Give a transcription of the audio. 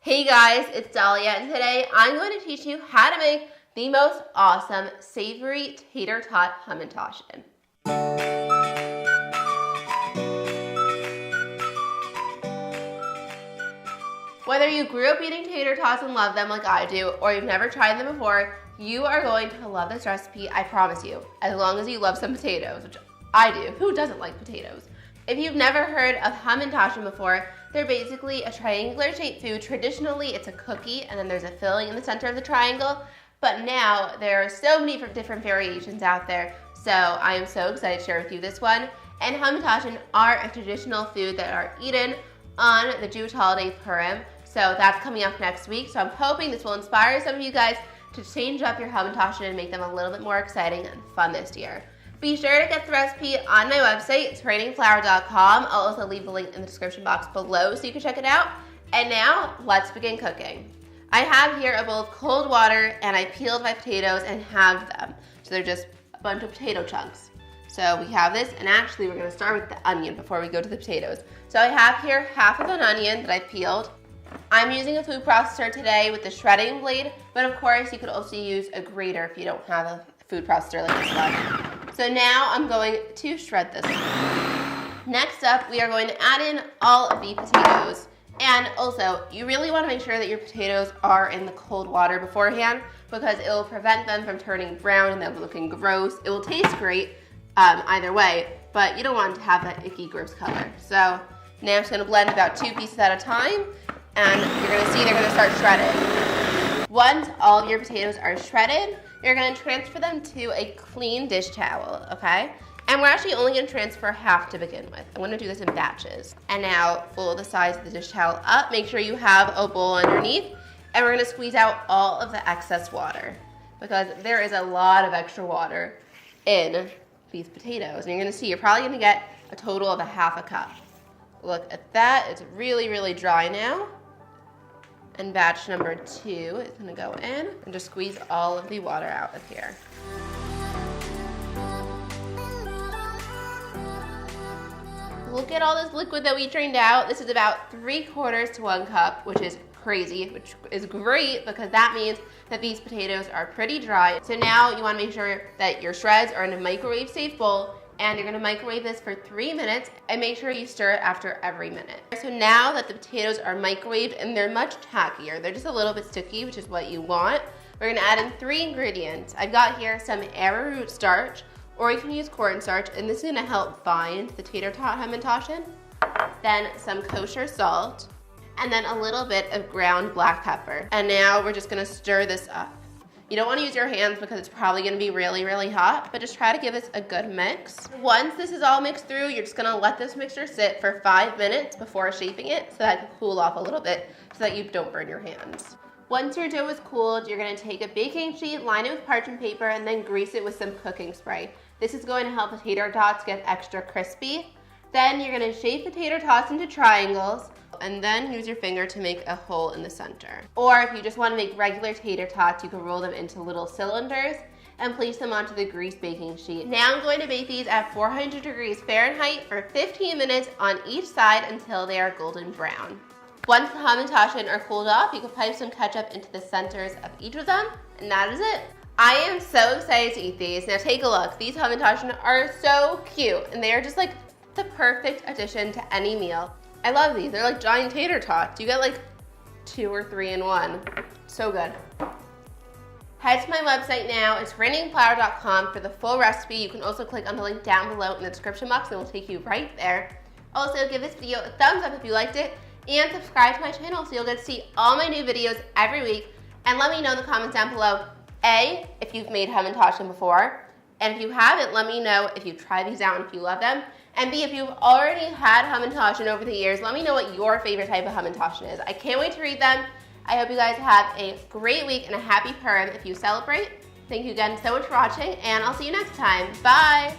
Hey guys, it's Dalya, and today I'm going to teach you how to make the most awesome savory Tater Tot Hamentaschen. Whether you grew up eating tater tots and love them like I do, or you've never tried them before, you are going to love this recipe, I promise you, as long as you love some potatoes, which I do. Who doesn't like potatoes? If you've never heard of Hamentaschen before, they're basically a triangular shaped food. Traditionally, it's a cookie and then there's a filling in the center of the triangle. But now there are so many different variations out there. So I am so excited to share with you this one. And Hamentaschen are a traditional food that are eaten on the Jewish holiday Purim. So that's coming up next week. So I'm hoping this will inspire some of you guys to change up your Hamentaschen and make them a little bit more exciting and fun this year. Be sure to get the recipe on my website, it's trainingflour.com. I'll also leave the link in the description box below so you can check it out. And now, let's begin cooking. I have here a bowl of cold water and I peeled my potatoes and halved them. So they're just a bunch of potato chunks. So we have this, and actually we're gonna start with the onion before we go to the potatoes. So I have here half of an onion that I peeled. I'm using a food processor today with the shredding blade, but of course you could also use a grater if you don't have a food processor like this one. So now I'm going to shred this. Next up, we are going to add in all of the potatoes. And also, you really want to make sure that your potatoes are in the cold water beforehand because it will prevent them from turning brown and them looking gross. It will taste great either way, but you don't want it to have that icky, gross color. So now I'm just going to blend about 2 pieces at a time, and you're going to see they're going to start shredding. Once all of your potatoes are shredded, you're going to transfer them to a clean dish towel, okay? And we're actually only going to transfer half to begin with. I'm going to do this in batches. And now fold the sides of the dish towel up. Make sure you have a bowl underneath. And we're going to squeeze out all of the excess water because there is a lot of extra water in these potatoes. And you're going to see you're probably going to get a total of a half a cup. Look at that. It's really, really dry now. And batch number 2 is going to go in and just squeeze all of the water out of here. Look at all this liquid that we drained out. This is about 3/4 to 1 cup, which is crazy, which is great because that means that these potatoes are pretty dry. So now you want to make sure that your shreds are in a microwave safe bowl, and you're going to microwave this for 3 minutes and make sure you stir it after every minute. So now that the potatoes are microwaved and they're much tackier, they're just a little bit sticky, which is what you want, we're going to add in 3 ingredients. I've got here some arrowroot starch, or you can use cornstarch, and this is going to help bind the Tater Tot Hamentaschen. Then some kosher salt, and then a little bit of ground black pepper. And now we're just going to stir this up. You don't want to use your hands because it's probably going to be really, really hot, but just try to give this a good mix. Once this is all mixed through, you're just going to let this mixture sit for 5 minutes before shaping it so that it can cool off a little bit so that you don't burn your hands. Once your dough is cooled, you're going to take a baking sheet, line it with parchment paper, and then grease it with some cooking spray. This is going to help the tater tots get extra crispy. Then you're going to shape the tater tots into triangles, and then use your finger to make a hole in the center. Or if you just want to make regular tater tots, you can roll them into little cylinders and place them onto the greased baking sheet. Now I'm going to bake these at 400 degrees Fahrenheit for 15 minutes on each side until they are golden brown. Once the Hamentaschen are cooled off, you can pipe some ketchup into the centers of each of them, and that is it. I am so excited to eat these. Now take a look. These Hamentaschen are so cute, and they are just like the perfect addition to any meal. I love these. They're like giant tater tots. You get like 2 or 3 in one. So good. Head to my website now. It's trainingflour.com for the full recipe. You can also click on the link down below in the description box and it will take you right there. Also, give this video a thumbs up if you liked it and subscribe to my channel so you'll get to see all my new videos every week. And let me know in the comments down below, A, if you've made Hamentaschen before, and if you haven't, let me know if you've tried these out and if you love them. And B, if you've already had Hamentaschen over the years, let me know what your favorite type of Hamentaschen is. I can't wait to read them. I hope you guys have a great week and a happy Purim if you celebrate. Thank you again so much for watching, and I'll see you next time. Bye!